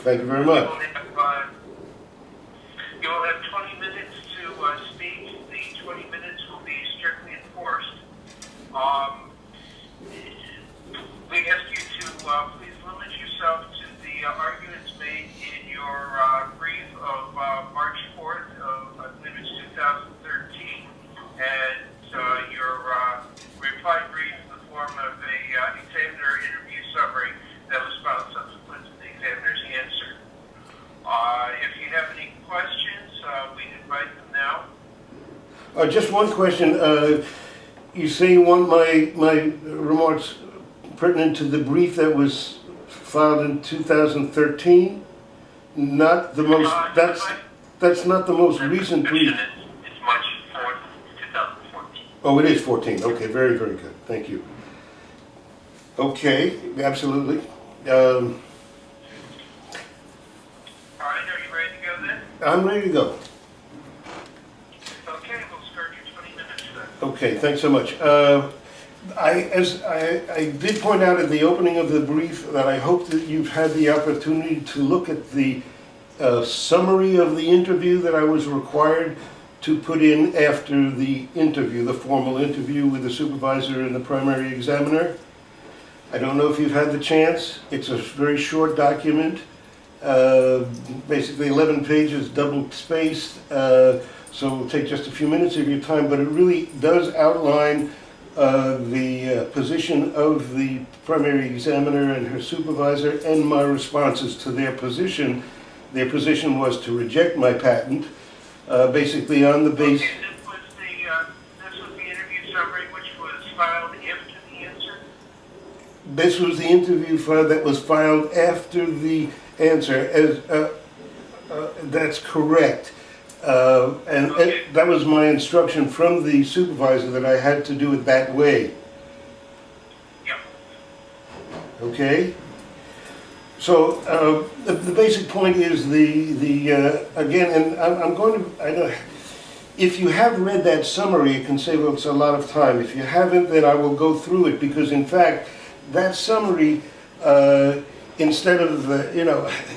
Thank you very much. You will have 20 minutes to speak. The 20 minutes will be strictly enforced. We ask you to please limit yourself to the arguments made in your brief of March 4th of, I believe it's 2013, and your reply brief in the form of a examiner interview summary that was filed subsequent to the examiner's answer. If you have any questions, we invite them now. Just one question. You say you want my remarks pertinent to the brief that was filed in 2013? Not the most. That's not the most recent brief. It's March 4th, 2014. Oh, it is 14. Okay, very, very good. Thank you. Okay, absolutely. All right, are you ready to go then? I'm ready to go. Okay, we'll start your 20 minutes then. Okay, thanks so much. I did point out at the opening of the brief that I hope that you've had the opportunity to look at the summary of the interview that I was required to put in after the interview, the formal interview with the supervisor and the primary examiner. I don't know if you've had the chance. It's a very short document, basically 11 pages, double spaced, so it'll take just a few minutes of your time, but it really does outline the position of the primary examiner and her supervisor and my responses to their position. Their position was to reject my patent, basically on the basis... Okay, this was the interview summary which was filed after the answer? This was the interview file that was filed after the answer. That's correct. And that was my instruction from the supervisor that I had to do it that way. Yep. Okay? So the basic point is again, and I'm going to, if you have read that summary, you can say, well, it's a lot of time. If you haven't, then I will go through it, because in fact, that summary, instead of,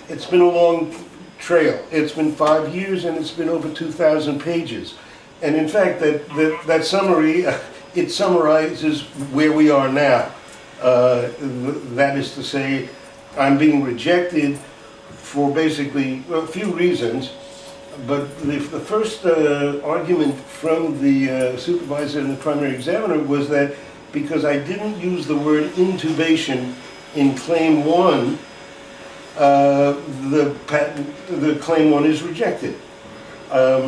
it's been a long trail. It's been 5 years and it's been over 2,000 pages. And in fact, that summary, it summarizes where we are now. That is to say, I'm being rejected for basically a few reasons, but the first argument from the supervisor and the primary examiner was that because I didn't use the word intubation in Claim 1, the Claim 1 is rejected. Excuse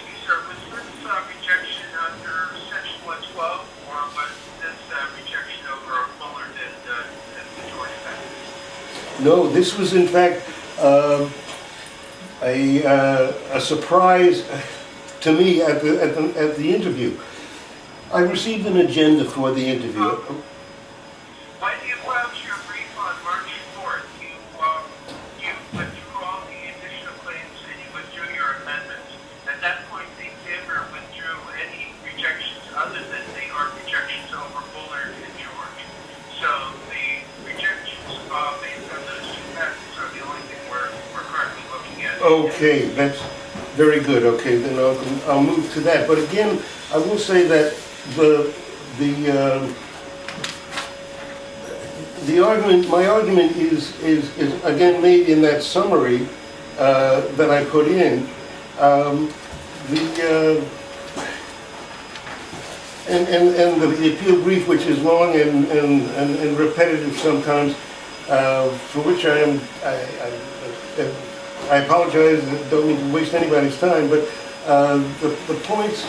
me, sir, was this rejection under Section 112, or was this rejection over Bullard and the George patent? No, this was in fact a surprise to me at the interview. I received an agenda for the interview. When you filed your brief on March 4th, you withdrew all the additional claims and you withdrew your amendments. At that point, the examiner withdrew any rejections other than they are rejections over Bullard and George. So the rejections based on those two patents are the only thing we're currently looking at. Okay, that's very good. Okay, then I'll move to that. But again, I will say that my argument is again made in that summary that I put in. And the appeal brief, which is long and repetitive sometimes, for which I apologize. Don't mean to waste anybody's time, but the points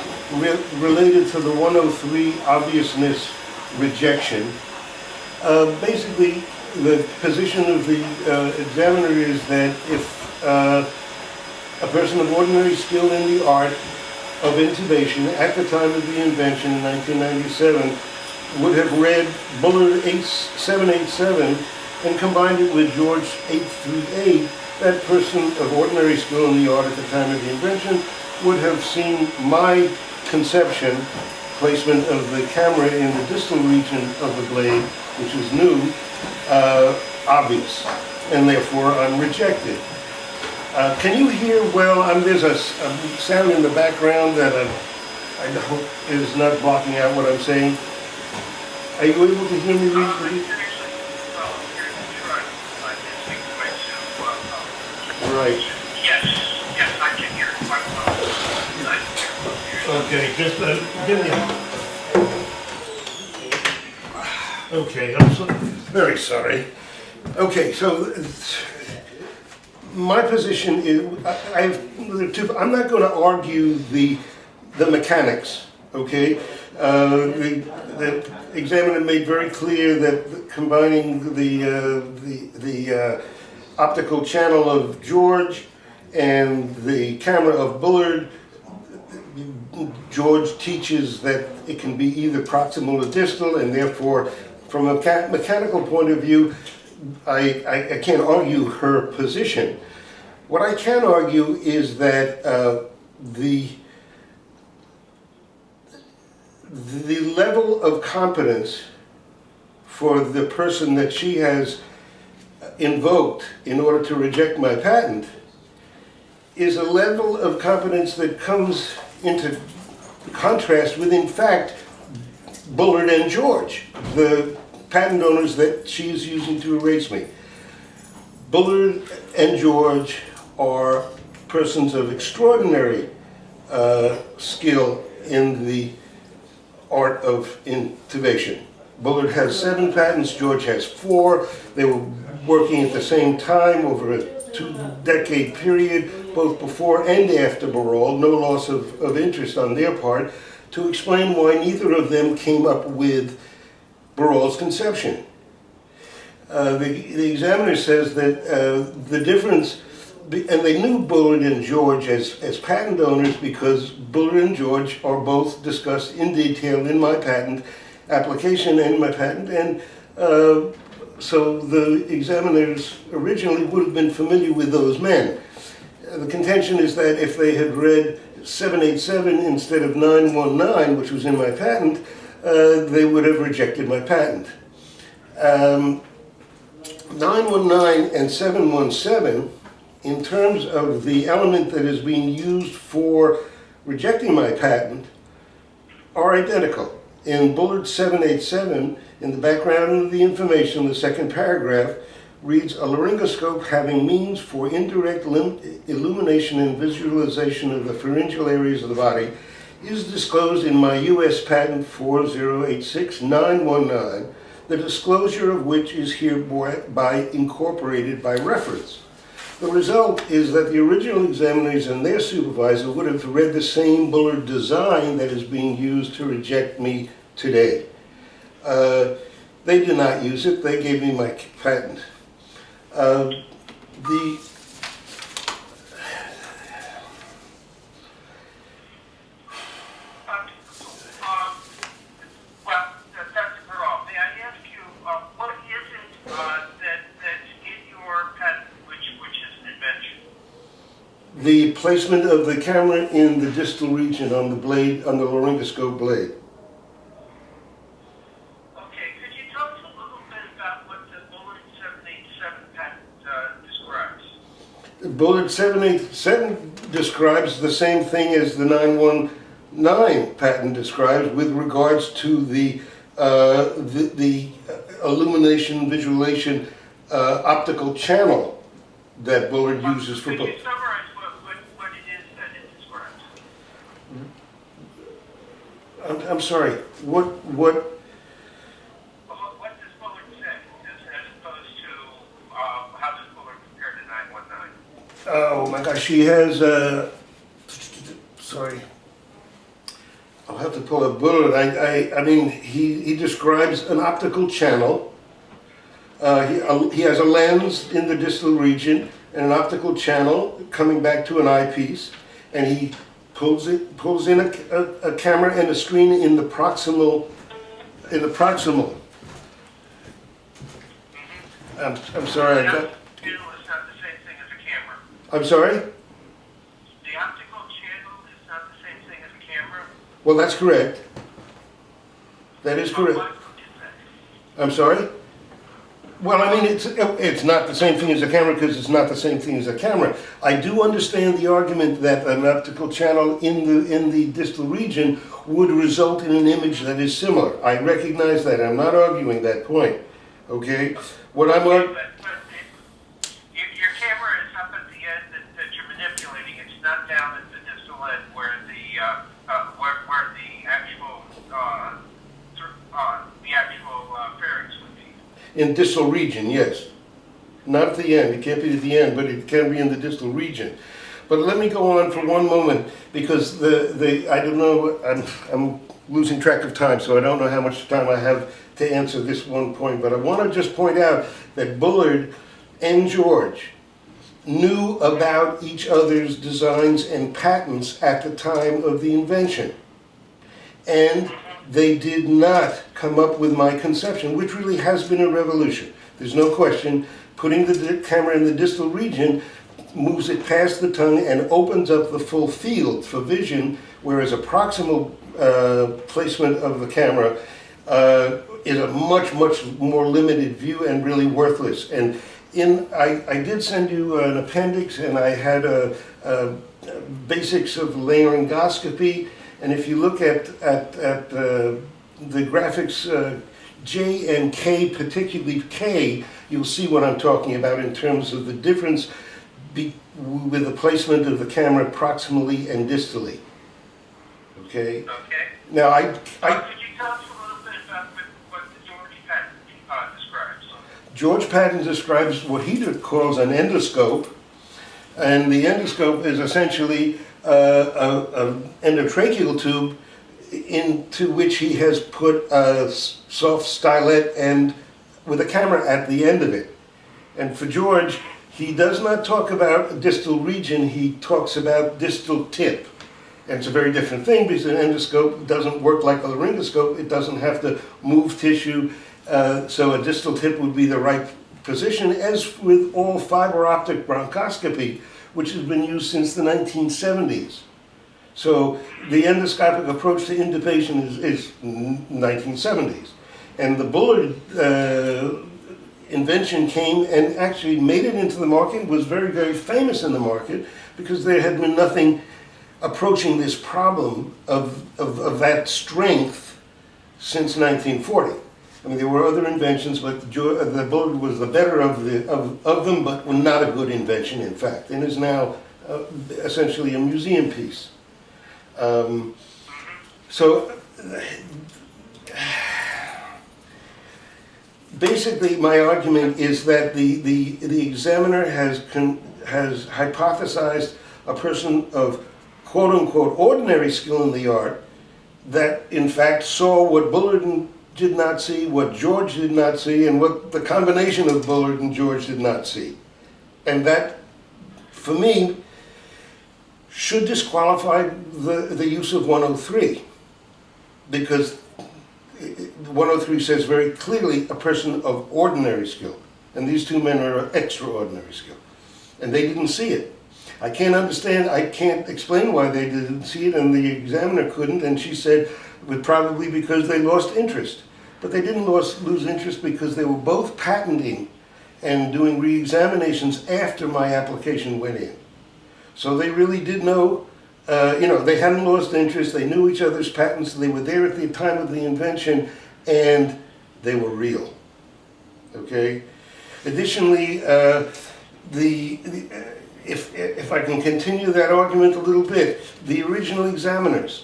related to the 103 obviousness rejection. Basically, the position of the examiner is that if a person of ordinary skill in the art of intubation at the time of the invention in 1997 would have read Bullard 787 and combined it with George 838, that person of ordinary skill in the art at the time of the invention would have seen my conception, placement of the camera in the distal region of the blade, which is new, obvious, and therefore I'm rejected. Can you hear well? There's a sound in the background that I hope is not blocking out what I'm saying. Are you able to hear me I can reasonably? actually hear the truck. I can speak to my two. Right. Yes, yes, I can hear it quite well. I can hear it. Okay, just give me a... Okay, I'm so very sorry. Okay, so my position is, I'm not going to argue the mechanics, okay? The examiner made very clear that combining the optical channel of George and the camera of Bullard, George teaches that it can be either proximal or distal, and therefore, from a mechanical point of view, I can't argue her position. What I can argue is that the level of competence for the person that she has invoked in order to reject my patent is a level of competence that comes into contrast with, in fact, Bullard and George, the patent owners that she is using to erase me. Bullard and George are persons of extraordinary skill in the art of intubation. Bullard has 7 patents, George has 4. They were working at the same time over a 2-decade period, both before and after Berall, no loss of interest on their part, to explain why neither of them came up with Berall's conception. The examiner says that the difference, and they knew Bullard and George as patent owners because Bullard and George are both discussed in detail in my patent application and my patent, and so the examiners originally would have been familiar with those men. The contention is that if they had read 787 instead of 919, which was in my patent, they would have rejected my patent. 919 and 717, in terms of the element that is being used for rejecting my patent, are identical. In Bullard 787, in the background of the information, the second paragraph reads, a laryngoscope having means for indirect illumination and visualization of the pharyngeal areas of the body is disclosed in my U.S. patent 4086919, the disclosure of which is hereby incorporated by reference. The result is that the original examiners and their supervisor would have read the same Bullard design that is being used to reject me today. They did not use it. They gave me my patent. Dr. Berall, may I ask you, what is it that's in your patent which is an invention? The placement of the camera in the distal region on the blade, on the laryngoscope blade. Okay, could you tell us a little bit about what the Bullard 787 patent describes? The Bullard 787 describes the same thing as the 919 patent describes with regards to the illumination, visualization, optical channel that Bullard uses for both. Could you summarize what it is that it describes? I'm sorry, what? What does Bullard say as opposed to how does Bullard compare to 919? Oh my gosh, she has, sorry. I'll have to pull up Bullard. I mean, he describes an optical channel. He has a lens in the distal region and an optical channel coming back to an eyepiece, and he pulls in a camera and a screen in the proximal. I'm sorry. The optical channel is not the same thing as a camera. I'm sorry. The optical channel is not the same thing as a camera. Well, that's correct. That is correct. What is that? I'm sorry. Well, I mean, it's not the same thing as a camera because it's not the same thing as a camera. I do understand the argument that an optical channel in the distal region would result in an image that is similar. I recognize that. I'm not arguing that point. Okay? What I'm But your camera is up at the end that you're manipulating. It's not down at the distal end where the actual pharynx would be. in distal region, yes. Not at the end. It can't be at the end, but it can be in the distal region. But let me go on for one moment because I don't know, I'm losing track of time, so I don't know how much time I have to answer this one point. But I want to just point out that Bullard and George knew about each other's designs and patents at the time of the invention. And they did not come up with my conception, which really has been a revolution. There's no question. Putting the camera in the distal region moves it past the tongue and opens up the full field for vision, whereas a proximal placement of the camera is a much more limited view and really worthless. And I did send you an appendix, and I had a basics of laryngoscopy. And if you look at the graphics J and K, particularly K, you'll see what I'm talking about in terms of the difference with the placement of the camera proximally and distally. Okay? Okay. Now, Could you tell us a little bit about what the George patent describes? George Patton describes what he calls an endoscope, and the endoscope is essentially an endotracheal tube into which he has put a soft stylet and with a camera at the end of it. And for George, he does not talk about distal region, he talks about distal tip. And it's a very different thing because an endoscope doesn't work like a laryngoscope. It doesn't have to move tissue, so a distal tip would be the right position, as with all fiber optic bronchoscopy, which has been used since the 1970s. So the endoscopic approach to intubation is 1970s. And the Bullard invention came and actually made it into the market, was very famous in the market, because there had been nothing approaching this problem of that strength since 1940. I mean, there were other inventions, but the Bullard was the better of them, but not a good invention, in fact, and is now essentially a museum piece. So basically, my argument is that the examiner has hypothesized a person of quote-unquote ordinary skill in the art that in fact saw what Bullard did not see, what George did not see, and what the combination of Bullard and George did not see. And that, for me, should disqualify the use of 103, because 103 says very clearly a person of ordinary skill, and these two men are of extraordinary skill, and they didn't see it. I can't understand, I can't explain why they didn't see it, and the examiner couldn't, and she said it was probably because they lost interest. But they didn't lose interest because they were both patenting and doing re-examinations after my application went in. So they really did know, they hadn't lost interest, they knew each other's patents, they were there at the time of the invention, and they were real. Okay? Additionally, if I can continue that argument a little bit, the original examiners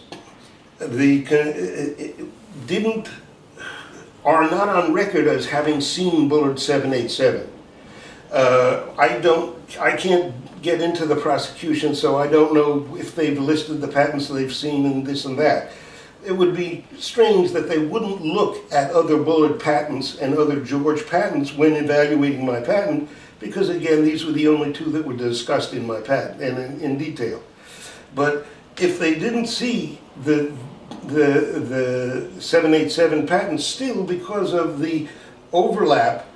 are not on record as having seen Bullard 787. I can't get into the prosecution, so I don't know if they've listed the patents they've seen and this and that. It would be strange that they wouldn't look at other Bullard patents and other George patents when evaluating my patent, because again, these were the only two that were discussed in my patent and in detail. But if they didn't see the 787 patent, still, because of the overlap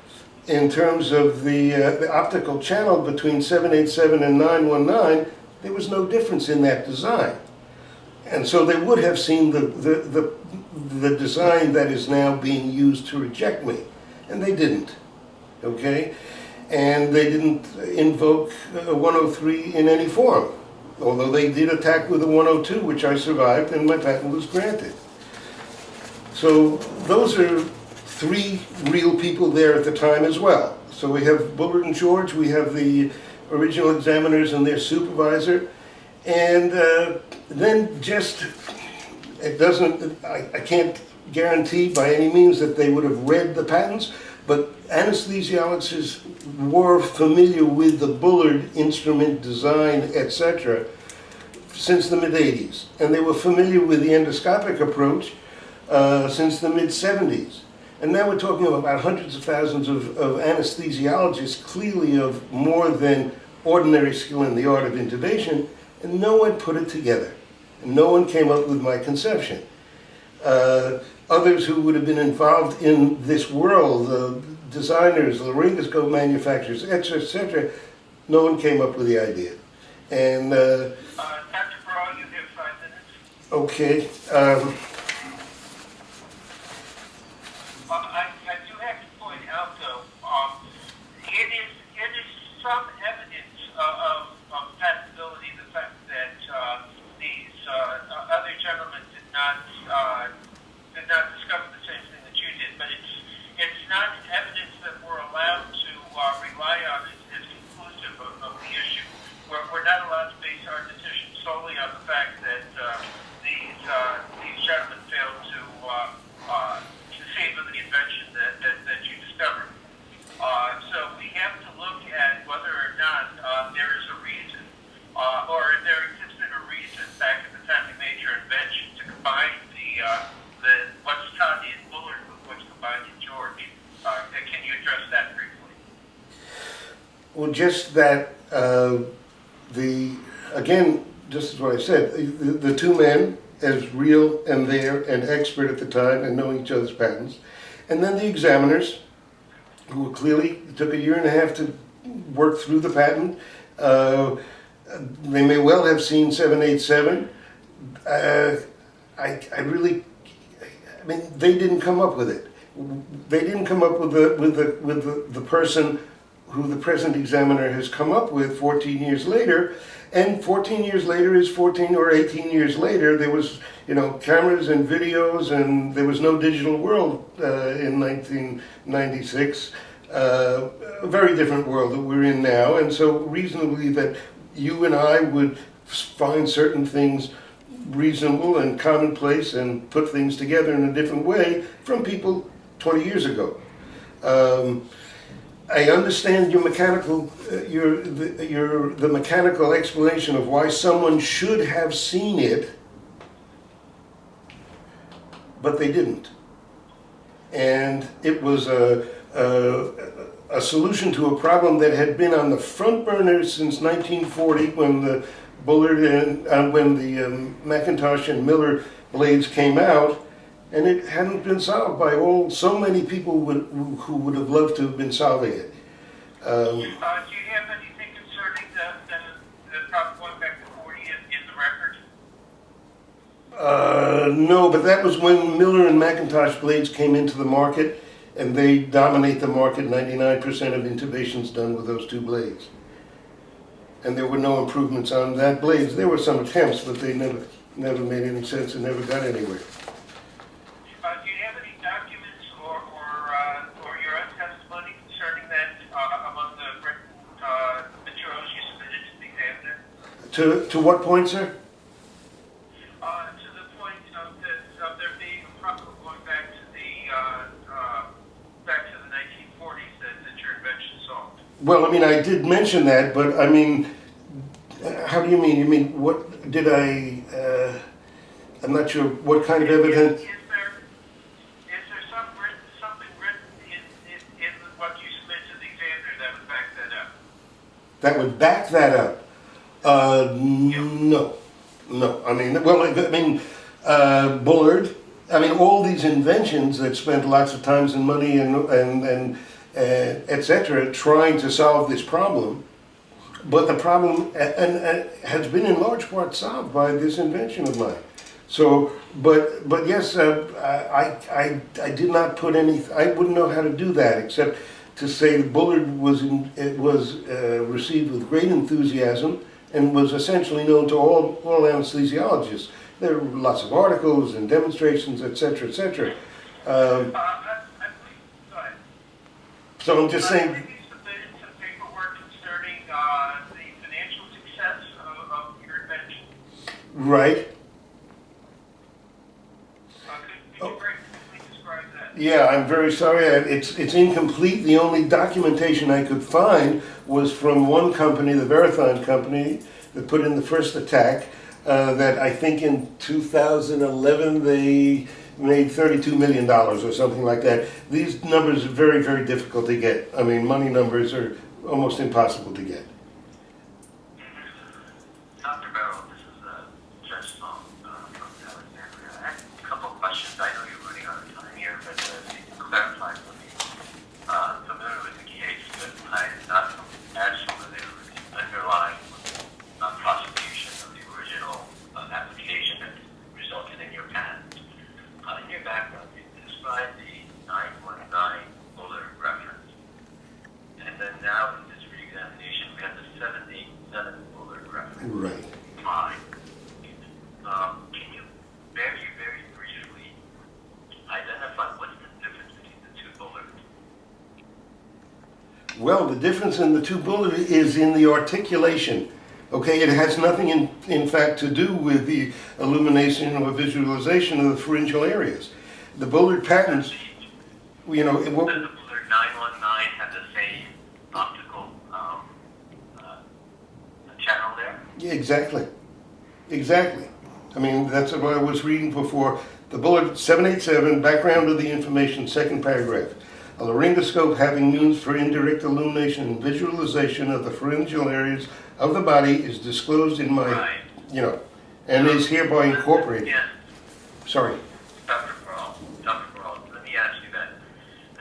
in terms of the optical channel between 787 and 919, there was no difference in that design. And so they would have seen the design that is now being used to reject me, and they didn't. okay? And they didn't invoke 103 in any form, although they did attack with a 102, which I survived, and my patent was granted. So those are three real people there at the time as well. So we have Bullard and George, we have the original examiners and their supervisor, and then just, it doesn't, I can't guarantee by any means that they would have read the patents, but anesthesiologists were familiar with the Bullard instrument design, etc., since the mid-80s. And they were familiar with the endoscopic approach since the mid-70s. And now we're talking about hundreds of thousands of anesthesiologists, clearly of more than ordinary skill in the art of intubation, and no one put it together. And no one came up with my conception. Others who would have been involved in this world, the designers, the laryngoscope manufacturers, etc., no one came up with the idea. And Dr. Berall, you have 5 minutes. okay. I do have to point out, though, it is some evidence of patentability, the fact that these other gentlemen did not discover the same thing that you did, but it's not evidence that we're allowed to rely on as conclusive of the issue. We're not allowed to base our decision solely on the fact that these gentlemen failed to conceive of the invention that you discovered. So we have to look at whether or not there is a reason, or there existed a reason back at the time you made your invention to combine what's taught in Bullard with what's combined in George. Can you address that briefly? Well, just that again, just as what I said, the two men, as real and there and expert at the time and knowing each other's patents, and then the examiners, who were clearly, it took a year and a half to work through the patent. They may well have seen 787. I mean, they didn't come up with it. They didn't come up with the person who the present examiner has come up with 14 years later. And 14 years later is 14 or 18 years later. There was, cameras and videos, and there was no digital world in 1996. A very different world that we're in now. And so reasonably that you and I would find certain things reasonable and commonplace and put things together in a different way from people 20 years ago. I understand your mechanical, the mechanical explanation of why someone should have seen it, but they didn't. And it was a solution to a problem that had been on the front burner since 1940, when the Bullard and when the Macintosh and Miller blades came out, and it hadn't been solved by so many people who would have loved to have been solving it. Do you have anything concerning the problem going back to 40 in the record? No, but that was when Miller and Macintosh blades came into the market, and they dominate the market. 99% of intubations done with those two blades. And there were no improvements on that blades. There were some attempts, but they never made any sense and never got anywhere. Do you have any documents or your own testimony concerning that among the written materials you submitted to the examiner? To what point, sir? To the point of there being a problem going back to the 1940s that your invention solved. Well, I mean, I did mention that, but I mean, how do you mean? You mean, what did I'm not sure what kind of evidence. Is there something written in what you submit to the examiner that would back that up? That would back that up? No. I mean, Bullard. I mean, all these inventions that spent lots of time and money and etc. trying to solve this problem, but the problem has been in large part solved by this invention of mine. So, but yes, I did not put any. I wouldn't know how to do that except to say the Bullard was received with great enthusiasm and was essentially known to all anesthesiologists. There were lots of articles and demonstrations, etc., etc. I believe, go ahead. So I'm just I saying, believe you submitted some paperwork concerning the financial success of your invention. right? Could you very quickly describe that? Yeah, I'm very sorry. It's incomplete. The only documentation I could find was from one company, the Verathon company, that put in the first attack. That I think in 2011 they made $32 million or something like that. These numbers are very, very difficult to get. I mean, money numbers are almost impossible to get. Dr. Berall, this is Judge Sloan from Alexandria. I have a couple of questions. I know you're running out of time here, but to clarify for me, familiar with the case, but I am not as familiar with the underlying prosecution of the original application that resulted in your patent. In your background, you described the 919 Bullard reference, and then now in this reexamination, we have the 787 Bullard reference. Right. Fine. Can you very, very briefly identify what's the difference between the two Bullards? Well, the difference in the two Bullard is in the articulation. Okay, it has nothing in fact to do with the illumination or visualization of the pharyngeal areas. The Bullard patents, you know, Does the Bullard 919 have the same optical channel there? yeah, exactly. Exactly. I mean, that's what I was reading before. The Bullard 787, background of the information, second paragraph. A laryngoscope having means for indirect illumination and visualization of the pharyngeal areas of the body is disclosed in my, Right. you know, and is hereby incorporated. Yeah. Sorry. Dr. Berall, let me ask you that.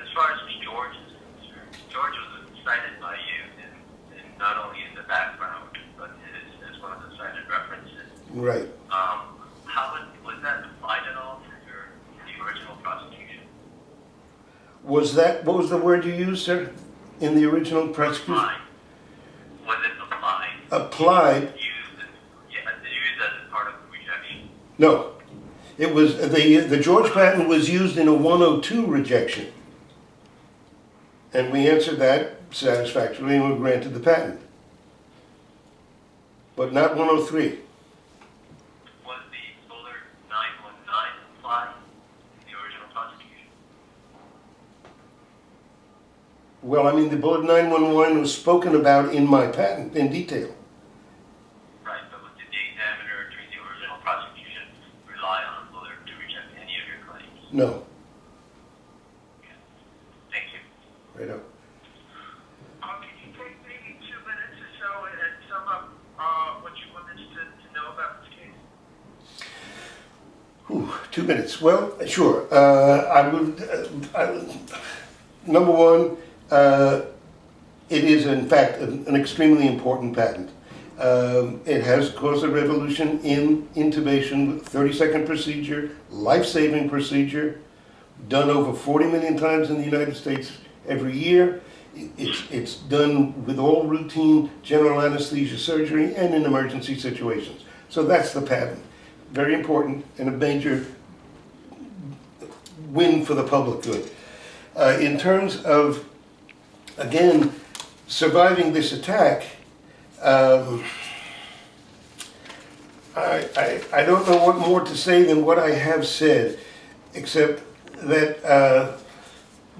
As far as George is concerned, George was cited by you in not only in the background, but as one of the cited references. Right. Was that applied at all to the original prosecution? Was that, what was the word you used, sir, in the original prosecution? Applied. Was it applied? Applied? Used as a part of the rejection. No. It was, the George patent was used in a 102 rejection. And we answered that satisfactorily and were granted the patent. But not 103. Was the Bullard 919 applied in the original prosecution? Well, I mean, the Bullard 911 was spoken about in my patent in detail. Right, but did the examiner during the original prosecution rely on Bullard to reject any of your claims? No. Okay. Thank you. Right up. Can you take maybe 2 minutes or so and sum up what you want us to know about this case? Whew, 2 minutes. Well, sure. Number one, it is in fact an extremely important patent. It has caused a revolution in intubation, 30-second procedure, life-saving procedure, done over 40 million times in the United States every year. It's done with all routine general anesthesia surgery and in emergency situations. So that's the patent. Very important and a major win for the public good. In terms of, again, surviving this attack, I don't know what more to say than what I have said, except that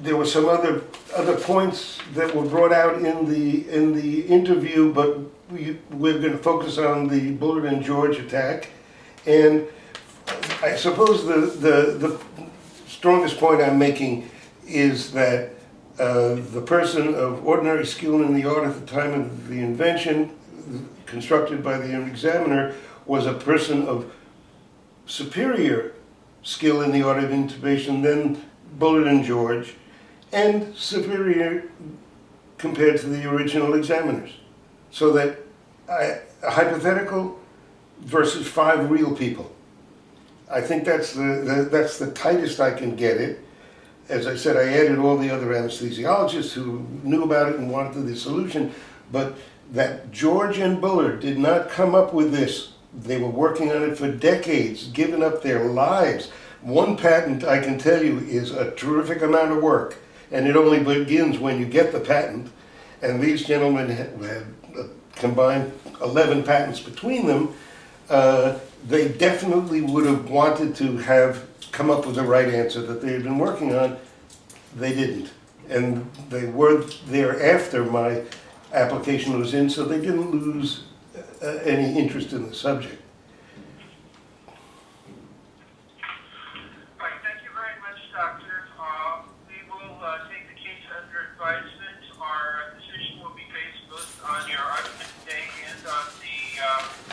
there were some other points that were brought out in the interview, but we're going to focus on the Bullard and George attack. And I suppose the strongest point I'm making is that the person of ordinary skill in the art at the time of the invention, constructed by the examiner, was a person of superior skill in the art of intubation than Bullard and George, and superior compared to the original examiners. So that a hypothetical versus 5 real people. I think that's the tightest I can get it. as I said, I added all the other anesthesiologists who knew about it and wanted the solution, but that George and Bullard did not come up with this. They were working on it for decades, giving up their lives. One patent, I can tell you, is a terrific amount of work, and it only begins when you get the patent. And these gentlemen had combined 11 patents between them. They definitely would have wanted to have come up with the right answer that they had been working on. They didn't. And they were there after my application was in, so they didn't lose any interest in the subject. All right, thank you very much, Doctor. We will take the case under advisement. Our decision will be based both on your argument today and on the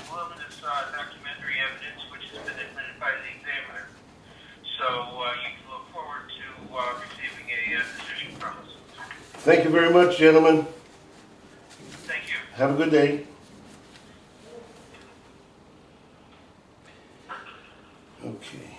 voluminous documentary evidence which has been admitted by the examiner. So you can look forward to receiving a decision from us. Thank you very much, gentlemen. Thank you. Have a good day. Okay.